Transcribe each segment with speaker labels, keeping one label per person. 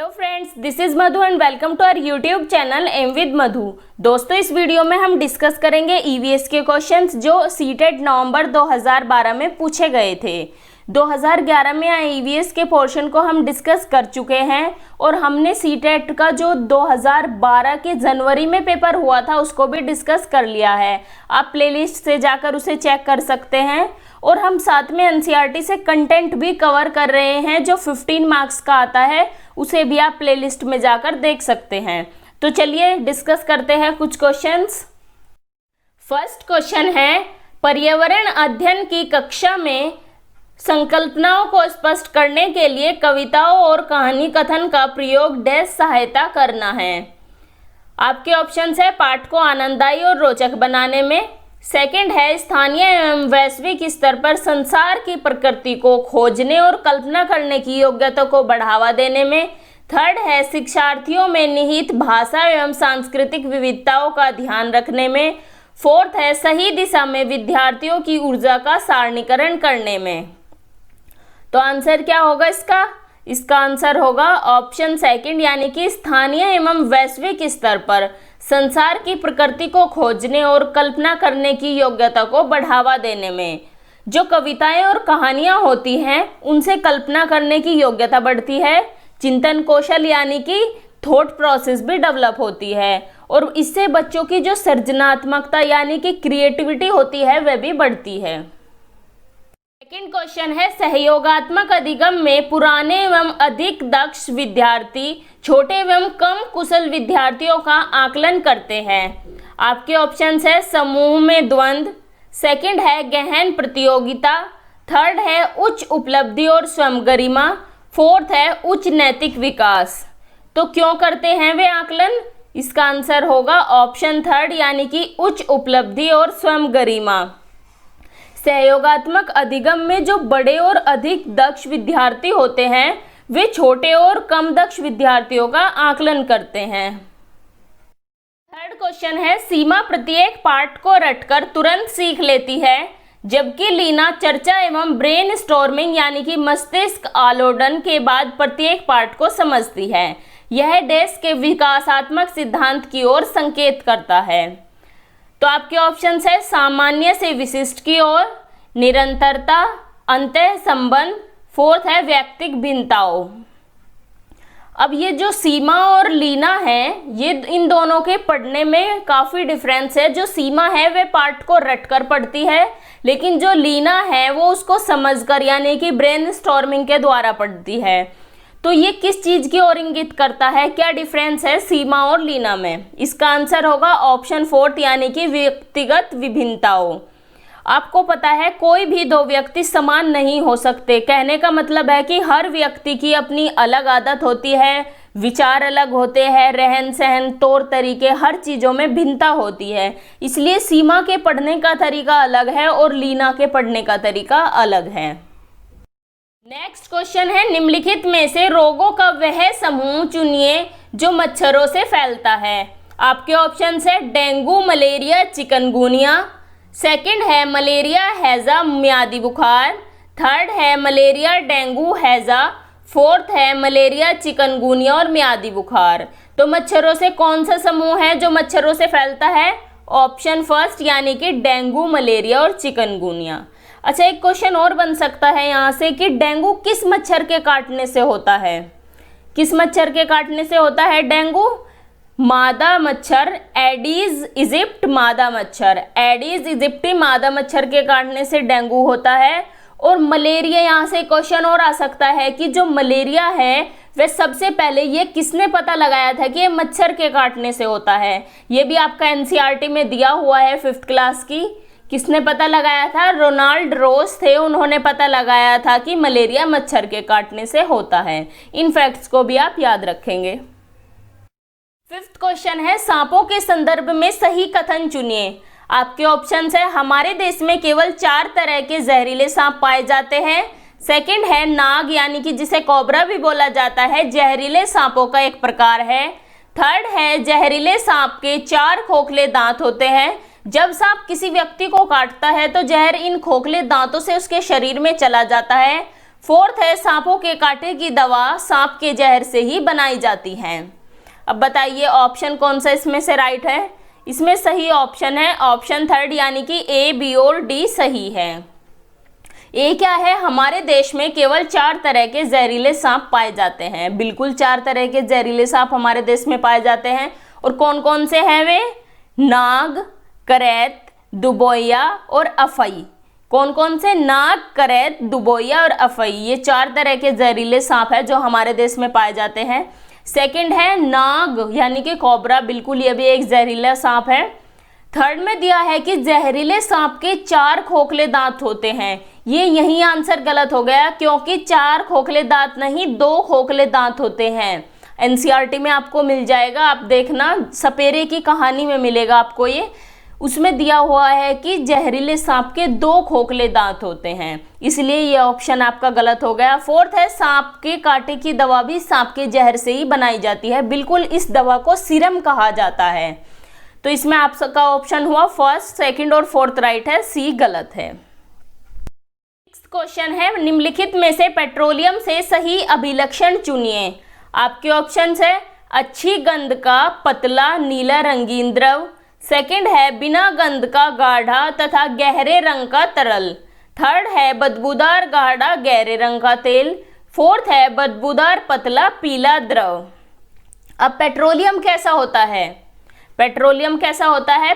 Speaker 1: Hello friends, this is Madhu and welcome to our YouTube channel M with Madhu. दोस्तों, इस video में हम discuss करेंगे ईवीएस के क्वेश्चंस जो सीटेट नवंबर 2012 में पूछे गए थे। 2011 में आए ईवीएस के पोर्शन को हम डिस्कस कर चुके हैं और हमने सीटेट का जो 2012 के जनवरी में पेपर हुआ था उसको भी डिस्कस कर लिया है। आप प्लेलिस्ट से जाकर उसे चेक कर सकते हैं। और हम साथ में एनसीईआरटी से कंटेंट भी कवर कर रहे हैं जो 15 मार्क्स का आता है, उसे भी आप प्लेलिस्ट में जाकर देख सकते हैं। तो चलिए डिस्कस करते हैं कुछ क्वेश्चंस। फर्स्ट क्वेश्चन है, पर्यावरण अध्ययन की कक्षा में संकल्पनाओं को स्पष्ट करने के लिए कविताओं और कहानी कथन का प्रयोग डैश सहायता करना है। आपके ऑप्शंस है पाठ को आनंददायी और रोचक बनाने में। सेकंड है स्थानीय एवं वैश्विक स्तर पर संसार की प्रकृति को खोजने और कल्पना करने की योग्यता को बढ़ावा देने में। थर्ड है शिक्षार्थियों में निहित भाषा एवं सांस्कृतिक विविधताओं का ध्यान रखने में। फोर्थ है सही दिशा में विद्यार्थियों की ऊर्जा का सारणीकरण करने में। तो आंसर क्या होगा इसका आंसर होगा ऑप्शन सेकंड, यानी कि स्थानीय एवं वैश्विक स्तर पर संसार की प्रकृति को खोजने और कल्पना करने की योग्यता को बढ़ावा देने में। जो कविताएं और कहानियां होती हैं उनसे कल्पना करने की योग्यता बढ़ती है, चिंतन कौशल यानी कि थॉट प्रोसेस भी डेवलप होती है और इससे बच्चों की जो सृजनात्मकता यानी कि क्रिएटिविटी होती है वह भी बढ़ती है। सेकंड क्वेश्चन है, सहयोगात्मक अधिगम में पुराने एवं अधिक दक्ष विद्यार्थी छोटे एवं कम कुशल विद्यार्थियों का आकलन करते हैं। आपके ऑप्शंस है समूह में द्वंद्व, सेकंड है गहन प्रतियोगिता, थर्ड है उच्च उपलब्धि और स्वयं गरिमा, फोर्थ है उच्च नैतिक विकास। तो क्यों करते हैं वे आकलन? इसका आंसर होगा ऑप्शन थर्ड, यानी कि उच्च उपलब्धि और स्वयं गरिमा। सहयोगात्मक अधिगम में जो बड़े और अधिक दक्ष विद्यार्थी होते हैं वे छोटे और कम दक्ष विद्यार्थियों का आकलन करते हैं। थर्ड क्वेश्चन है, सीमा प्रत्येक पाठ को रटकर तुरंत सीख लेती है जबकि लीना चर्चा एवं ब्रेन स्टॉर्मिंग यानी कि मस्तिष्क आलोडन के बाद प्रत्येक पाठ को समझती है। यह डैश के विकासात्मक सिद्धांत की ओर संकेत करता है। तो आपके ऑप्शंस है सामान्य से विशिष्ट की ओर, निरंतरता, अंतः संबंध, फोर्थ है व्यक्तिक भिन्नताओं। अब ये जो सीमा और लीना है ये इन दोनों के पढ़ने में काफ़ी डिफरेंस है। जो सीमा है वह पाठ को रटकर पढ़ती है, लेकिन जो लीना है वो उसको समझकर यानी कि ब्रेन स्टॉर्मिंग के द्वारा पढ़ती है। तो ये किस चीज़ की ओर इंगित करता है, क्या डिफरेंस है सीमा और लीना में? इसका आंसर होगा ऑप्शन फोर्थ, यानी कि व्यक्तिगत विभिन्नताओं। आपको पता है कोई भी दो व्यक्ति समान नहीं हो सकते। कहने का मतलब है कि हर व्यक्ति की अपनी अलग आदत होती है, विचार अलग होते हैं, रहन सहन, तौर तरीके, हर चीज़ों में भिन्नता होती है। इसलिए सीमा के पढ़ने का तरीका अलग है और लीना के पढ़ने का तरीका अलग है। नेक्स्ट क्वेश्चन है, निम्नलिखित में से रोगों का वह समूह चुनिए जो मच्छरों से फैलता है। आपके ऑप्शंस है डेंगू, मलेरिया, चिकनगुनिया, सेकंड है मलेरिया, हैजा, मियादी बुखार, थर्ड है मलेरिया, डेंगू, हैजा, फोर्थ है मलेरिया, चिकनगुनिया और मियादी बुखार। तो मच्छरों से कौन सा समूह है जो मच्छरों से फैलता है? ऑप्शन फर्स्ट, यानी कि डेंगू, मलेरिया और चिकनगुनिया। अच्छा, एक क्वेश्चन और बन सकता है यहाँ से कि डेंगू किस मच्छर के काटने से होता है? किस मच्छर के काटने से होता है डेंगू? मादा मच्छर, एडीज इजिप्ट मादा मच्छर, एडीज इजिप्टी मादा मच्छर के काटने से डेंगू होता है। और मलेरिया, यहाँ से क्वेश्चन और आ सकता है कि जो मलेरिया है वह सबसे पहले ये किसने पता लगाया था कि ये मच्छर के काटने से होता है? ये भी आपका एनसीईआरटी में दिया हुआ है 5th क्लास की। किसने पता लगाया था? रोनाल्ड रोस थे, उन्होंने पता लगाया था कि मलेरिया मच्छर के काटने से होता है। इन फैक्ट्स को भी आप याद रखेंगे। 5th क्वेश्चन है, सांपों के संदर्भ में सही कथन चुनिए। आपके ऑप्शंस है हमारे देश में केवल 4 तरह के जहरीले सांप पाए जाते हैं, सेकंड है नाग यानी कि जिसे कोबरा भी बोला जाता है, जहरीले सांपों का एक प्रकार है, थर्ड है जहरीले सांप के 4 खोखले दांत होते हैं। जब सांप किसी व्यक्ति को काटता है तो जहर इन खोखले दांतों से उसके शरीर में चला जाता है। फोर्थ है सांपों के कांटे की दवा सांप के जहर से ही बनाई जाती है। अब बताइए ऑप्शन कौन सा इसमें से राइट है। इसमें सही ऑप्शन है ऑप्शन थर्ड, यानी कि ए, बी और डी सही है। ए क्या है, हमारे देश में केवल 4 तरह के जहरीले सांप पाए जाते हैं। बिल्कुल 4 तरह के जहरीले सांप हमारे देश में पाए जाते हैं। और कौन कौन से हैं वे? नाग, करैत, दुबोया और अफई। कौन कौन से? नाग, करैत, दुबोया और अफई। ये 4 तरह के जहरीले सांप है जो हमारे देश में पाए जाते हैं। सेकंड है नाग यानी कि कोबरा, बिल्कुल ये भी एक जहरीला सांप है। थर्ड में दिया है कि जहरीले सांप के 4 खोखले दांत होते हैं। ये यही आंसर गलत हो गया क्योंकि 4 खोखले दांत नहीं 2 खोखले दांत होते हैं। एनसीईआरटी में आपको मिल जाएगा, आप देखना, सपेरे की कहानी में मिलेगा आपको ये। उसमें दिया हुआ है कि जहरीले सांप के 2 खोखले दांत होते हैं, इसलिए ये ऑप्शन आपका गलत हो गया। फोर्थ है सांप के कांटे की दवा भी सांप के जहर से ही बनाई जाती है। बिल्कुल इस दवा को सीरम कहा जाता है। तो इसमें आपका ऑप्शन हुआ फर्स्ट, सेकंड और फोर्थ राइट है, सी गलत है। नेक्स्ट क्वेश्चन है निम्नलिखित में से पेट्रोलियम से सही अभिलक्षण चुनिए। आपके ऑप्शंस है अच्छी गंध का पतला नीला रंगीन द्रव, सेकंड है बिना गंध का गाढ़ा तथा गहरे रंग का तरल, थर्ड है बदबूदार गाढ़ा गहरे रंग का तेल, फोर्थ है बदबूदार पतला पीला द्रव। अब पेट्रोलियम कैसा होता है? पेट्रोलियम कैसा होता है?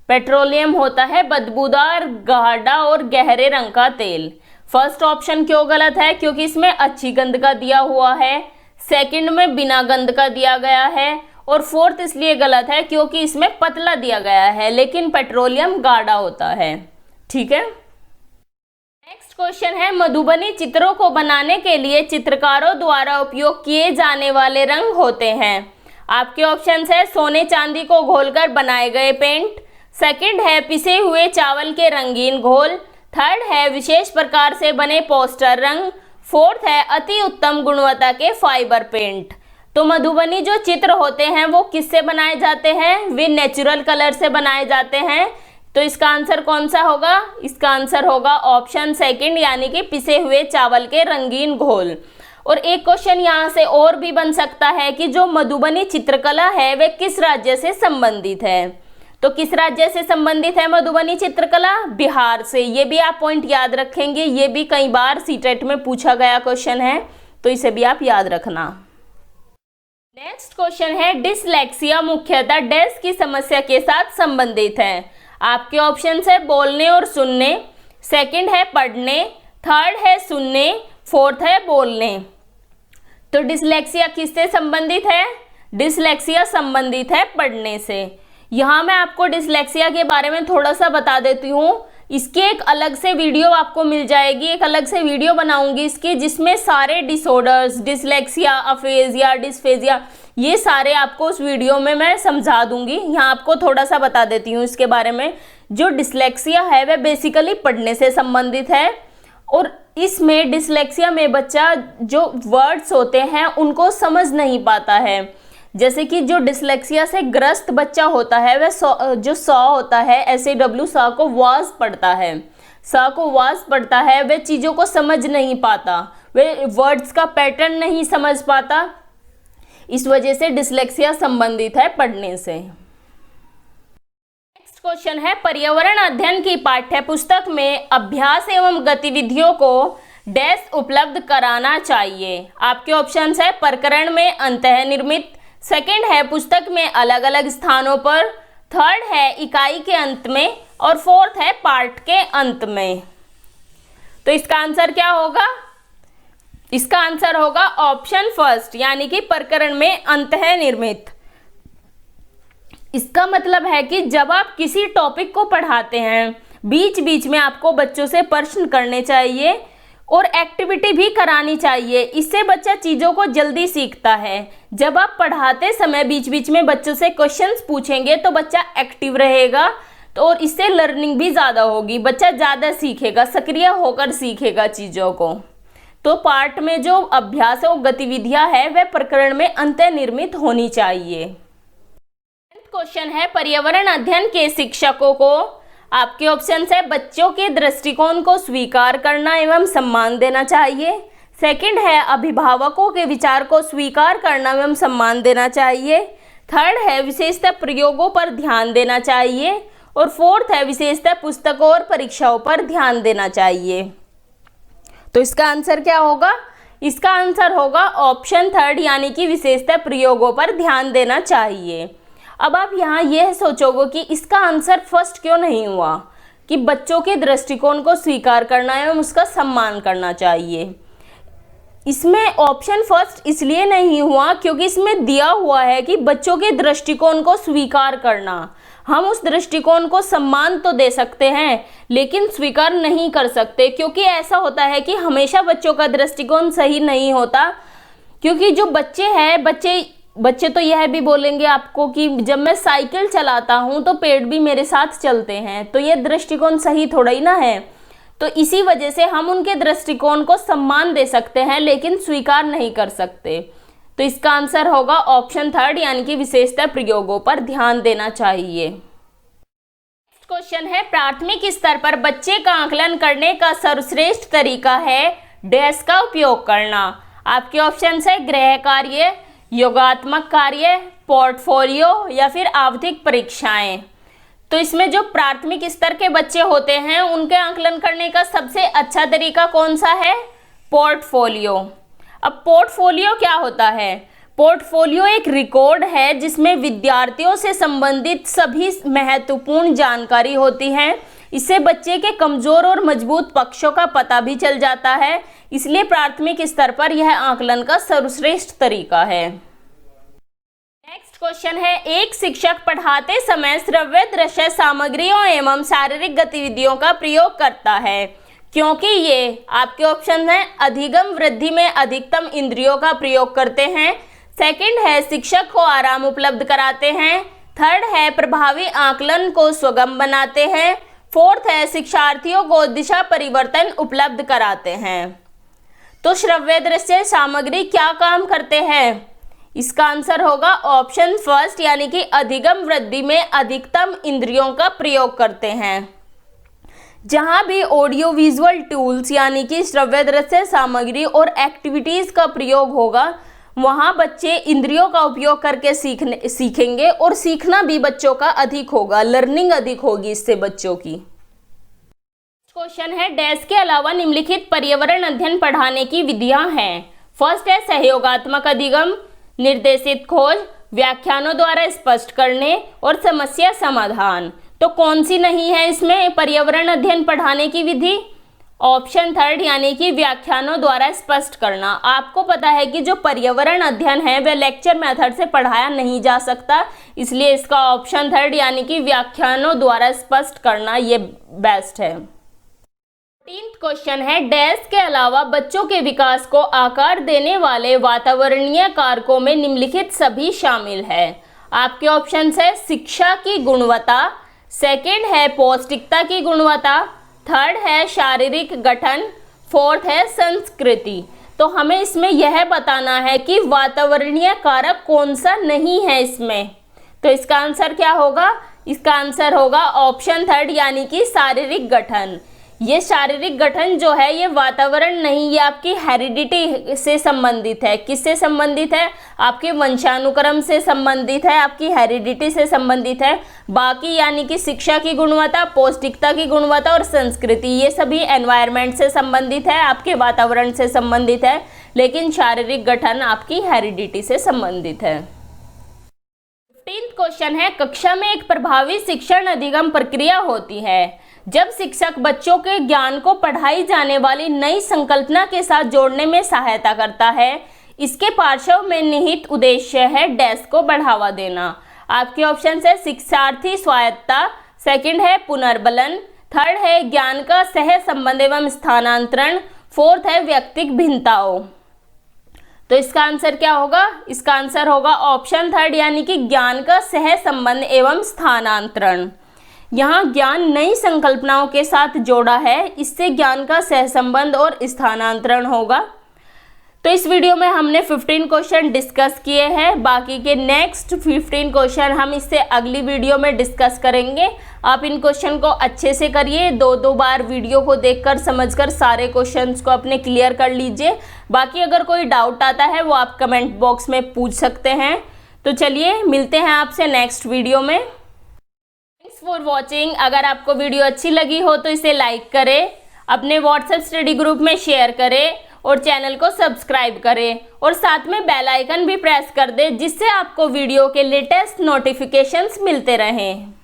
Speaker 1: पेट्रोलियम होता है बदबूदार गाढ़ा और गहरे रंग का तेल। फर्स्ट ऑप्शन क्यों गलत है? क्योंकि इसमें अच्छी गंध का दिया हुआ है, सेकंड में बिना गंध का दिया गया है, और फोर्थ इसलिए गलत है क्योंकि इसमें पतला दिया गया है, लेकिन पेट्रोलियम गाढ़ा होता है। ठीक है। नेक्स्ट क्वेश्चन है मधुबनी चित्रों को बनाने के लिए चित्रकारों द्वारा उपयोग किए जाने वाले रंग होते हैं। आपके ऑप्शंस है सोने चांदी को घोलकर बनाए गए पेंट, सेकंड है पिसे हुए चावल के रंगीन घोल, थर्ड है विशेष प्रकार से बने पोस्टर रंग, फोर्थ है अति उत्तम गुणवत्ता के फाइबर पेंट। तो मधुबनी जो चित्र होते हैं वो किससे बनाए जाते हैं? वे नेचुरल कलर से बनाए जाते हैं। तो इसका आंसर कौन सा होगा? इसका आंसर होगा ऑप्शन सेकंड, यानी कि पिसे हुए चावल के रंगीन घोल। और एक क्वेश्चन यहाँ से और भी बन सकता है कि जो मधुबनी चित्रकला है वे किस राज्य से संबंधित है? तो किस राज्य से संबंधित है मधुबनी चित्रकला? बिहार से। ये भी आप पॉइंट याद रखेंगे, ये भी कई बार सीटेट में पूछा गया क्वेश्चन है, तो इसे भी आप याद रखना। नेक्स्ट क्वेश्चन है डिसलेक्सिया मुख्यतः डैश की समस्या के साथ संबंधित है। आपके ऑप्शंस है बोलने और सुनने, सेकंड है पढ़ने, थर्ड है सुनने, फोर्थ है बोलने। तो डिसलेक्सिया किससे संबंधित है? डिसलेक्सिया संबंधित है पढ़ने से। यहाँ मैं आपको डिसलेक्सिया के बारे में थोड़ा सा बता देती हूँ। इसकी एक अलग से वीडियो आपको मिल जाएगी, एक अलग से वीडियो बनाऊंगी इसकी, जिसमें सारे डिसऑर्डर्स, डिसलेक्सिया, अफेजिया, डिस्फेजिया, ये सारे आपको उस वीडियो में मैं समझा दूंगी। यहाँ आपको थोड़ा सा बता देती हूँ इसके बारे में। जो डिसलेक्सिया है वह बेसिकली पढ़ने से संबंधित है, और इसमें डिसलेक्सिया में बच्चा जो वर्ड्स होते हैं उनको समझ नहीं पाता है। जैसे कि जो डिसलेक्सिया से ग्रस्त बच्चा होता है वह जो सॉ होता है, SAW सॉ को वाज पढ़ता है, सा को वाज पढ़ता है, वह चीज़ों को समझ नहीं पाता, वह वर्ड्स का पैटर्न नहीं समझ पाता। इस वजह से डिसलेक्सिया संबंधित है पढ़ने से। नेक्स्ट क्वेश्चन है पर्यावरण अध्ययन की पाठ्य पुस्तक में अभ्यास एवं गतिविधियों को डैश उपलब्ध कराना चाहिए। आपके ऑप्शंस है प्रकरण में अंतःनिर्मित, सेकंड है पुस्तक में अलग अलग स्थानों पर, थर्ड है इकाई के अंत में, और फोर्थ है पाठ के अंत में। तो इसका आंसर क्या होगा? इसका आंसर होगा ऑप्शन फर्स्ट, यानी कि प्रकरण में अंतःनिर्मित। इसका मतलब है कि जब आप किसी टॉपिक को पढ़ाते हैं, बीच बीच में आपको बच्चों से प्रश्न करने चाहिए और एक्टिविटी भी करानी चाहिए। इससे बच्चा चीज़ों को जल्दी सीखता है। जब आप पढ़ाते समय बीच बीच में बच्चों से क्वेश्चंस पूछेंगे तो बच्चा एक्टिव रहेगा, तो और इससे लर्निंग भी ज़्यादा होगी, बच्चा ज़्यादा सीखेगा, सक्रिय होकर सीखेगा चीज़ों को। तो पाठ में जो अभ्यास और गतिविधियां है वह प्रकरण में अंतःनिर्मित होनी चाहिए। क्वेश्चन है पर्यावरण अध्ययन के शिक्षकों को आपके ऑप्शन है बच्चों के दृष्टिकोण को स्वीकार करना एवं सम्मान देना चाहिए। सेकंड है अभिभावकों के विचार को स्वीकार करना एवं सम्मान देना चाहिए। थर्ड है विशेषतः प्रयोगों पर ध्यान देना चाहिए। और फोर्थ है विशेषतः पुस्तकों और परीक्षाओं पर ध्यान देना चाहिए। तो इसका आंसर क्या होगा? इसका आंसर होगा ऑप्शन थर्ड, यानी कि विशेषतः प्रयोगों पर ध्यान देना चाहिए। अब आप यहाँ यह सोचोगे कि इसका आंसर फर्स्ट क्यों नहीं हुआ कि बच्चों के दृष्टिकोण को स्वीकार करना एवं उसका सम्मान करना चाहिए। इसमें ऑप्शन फर्स्ट इसलिए नहीं हुआ क्योंकि इसमें दिया हुआ है कि बच्चों के दृष्टिकोण को स्वीकार करना। हम उस दृष्टिकोण को सम्मान तो दे सकते हैं लेकिन स्वीकार नहीं कर सकते, क्योंकि ऐसा होता है कि हमेशा बच्चों का दृष्टिकोण सही नहीं होता। क्योंकि जो बच्चे हैं, बच्चे तो यह भी बोलेंगे आपको कि जब मैं साइकिल चलाता हूँ तो पेड़ भी मेरे साथ चलते हैं, तो ये दृष्टिकोण सही थोड़ा ही ना है। तो इसी वजह से हम उनके दृष्टिकोण को सम्मान दे सकते हैं लेकिन स्वीकार नहीं कर सकते। तो इसका आंसर होगा ऑप्शन थर्ड, यानी कि विशेषतः प्रयोगों पर ध्यान देना चाहिए। नेक्स्ट क्वेश्चन है प्राथमिक स्तर पर बच्चे का आकलन करने का सर्वश्रेष्ठ तरीका है डैश का उपयोग करना। आपके ऑप्शन है गृह कार्य, योगात्मक कार्य, पोर्टफोलियो या फिर आवधिक परीक्षाएं। तो इसमें जो प्राथमिक स्तर के बच्चे होते हैं उनके आकलन करने का सबसे अच्छा तरीका कौन सा है? पोर्टफोलियो। अब पोर्टफोलियो क्या होता है? पोर्टफोलियो एक रिकॉर्ड है जिसमें विद्यार्थियों से संबंधित सभी महत्वपूर्ण जानकारी होती है। इससे बच्चे के कमजोर और मजबूत पक्षों का पता भी चल जाता है, इसलिए प्राथमिक स्तर पर यह आकलन का सर्वश्रेष्ठ तरीका है। नेक्स्ट क्वेश्चन है एक शिक्षक पढ़ाते समय श्रव्य दृश्य सामग्रियों एवं शारीरिक गतिविधियों का प्रयोग करता है क्योंकि ये आपके ऑप्शन है अधिगम वृद्धि में अधिकतम इंद्रियों का प्रयोग करते हैं। सेकंड है शिक्षक को आराम उपलब्ध कराते हैं। थर्ड है प्रभावी आकलन को सुगम बनाते हैं। फोर्थ है शिक्षार्थियों को दिशा परिवर्तन उपलब्ध कराते हैं। तो श्रव्य दृश्य सामग्री क्या काम करते हैं? इसका आंसर होगा ऑप्शन फर्स्ट, यानी कि अधिगम वृद्धि में अधिकतम इंद्रियों का प्रयोग करते हैं। जहां भी ऑडियो विजुअल टूल्स यानी कि श्रव्य दृश्य सामग्री और एक्टिविटीज का प्रयोग होगा वहां बच्चे इंद्रियों का उपयोग करके सीखेंगे और सीखना भी बच्चों का अधिक होगा, लर्निंग अधिक होगी इससे बच्चों की। क्वेश्चन है डैश के अलावा निम्नलिखित पर्यावरण अध्ययन पढ़ाने की विधियां हैं। फर्स्ट है सहयोगात्मक अधिगम, निर्देशित खोज, व्याख्यानों द्वारा स्पष्ट करने और समस्या समाधान। तो कौन सी नहीं है इसमें पर्यावरण अध्ययन पढ़ाने की विधि? ऑप्शन थर्ड, यानी कि व्याख्यानों द्वारा स्पष्ट करना। आपको पता है कि जो पर्यावरण अध्ययन है वह लेक्चर मेथड से पढ़ाया नहीं जा सकता, इसलिए इसका ऑप्शन थर्ड यानी कि व्याख्यानों द्वारा स्पष्ट करना ये बेस्ट है। 14th क्वेश्चन है डैश के अलावा बच्चों के विकास को आकार देने वाले वातावरणीय कारकों में निम्नलिखित सभी शामिल है। आपके ऑप्शन है शिक्षा की गुणवत्ता, सेकंड है पौष्टिकता की गुणवत्ता, थर्ड है शारीरिक गठन, फोर्थ है संस्कृति। तो हमें इसमें यह बताना है कि वातावरणीय कारक कौन सा नहीं है इसमें। तो इसका आंसर क्या होगा? इसका आंसर होगा ऑप्शन थर्ड, यानी कि शारीरिक गठन। ये शारीरिक गठन जो है ये वातावरण नहीं, ये आपकी हेरिडिटी से संबंधित है। किससे संबंधित है? आपके वंशानुक्रम से संबंधित है, आपकी हेरिडिटी से संबंधित है। बाकी यानी कि शिक्षा की गुणवत्ता, पौष्टिकता की गुणवत्ता और संस्कृति ये सभी एनवायरनमेंट से संबंधित है, आपके वातावरण से संबंधित है, लेकिन शारीरिक गठन आपकी हेरिडिटी से संबंधित है। 15th क्वेश्चन है कक्षा में एक प्रभावी शिक्षण अधिगम प्रक्रिया होती है जब शिक्षक बच्चों के ज्ञान को पढ़ाई जाने वाली नई संकल्पना के साथ जोड़ने में सहायता करता है। इसके पार्श्व में निहित उद्देश्य है डैश को बढ़ावा देना। आपके ऑप्शन है शिक्षार्थी स्वायत्तता, सेकंड है पुनर्बलन, थर्ड है ज्ञान का सह संबंध एवं स्थानांतरण, फोर्थ है व्यक्तिक भिन्नताओं। तो इसका आंसर क्या होगा? इसका आंसर होगा ऑप्शन थर्ड, यानी कि ज्ञान का सह संबंध एवं स्थानांतरण। यहाँ ज्ञान नई संकल्पनाओं के साथ जोड़ा है, इससे ज्ञान का सहसंबंध और स्थानांतरण होगा। तो इस वीडियो में हमने 15 क्वेश्चन डिस्कस किए हैं। बाकी के नेक्स्ट 15 क्वेश्चन हम इससे अगली वीडियो में डिस्कस करेंगे। आप इन क्वेश्चन को अच्छे से करिए, दो बार वीडियो को देखकर समझकर सारे क्वेश्चंस को अपने क्लियर कर लीजिए। बाकी अगर कोई डाउट आता है वो आप कमेंट बॉक्स में पूछ सकते हैं। तो चलिए मिलते हैं आपसे नेक्स्ट वीडियो में। Thanks for watching. अगर आपको वीडियो अच्छी लगी हो तो इसे लाइक करें, अपने व्हाट्सएप स्टडी ग्रुप में शेयर करें और चैनल को सब्सक्राइब करें और साथ में बेल आइकन भी प्रेस कर दें, जिससे आपको वीडियो के लेटेस्ट नोटिफिकेशंस मिलते रहें।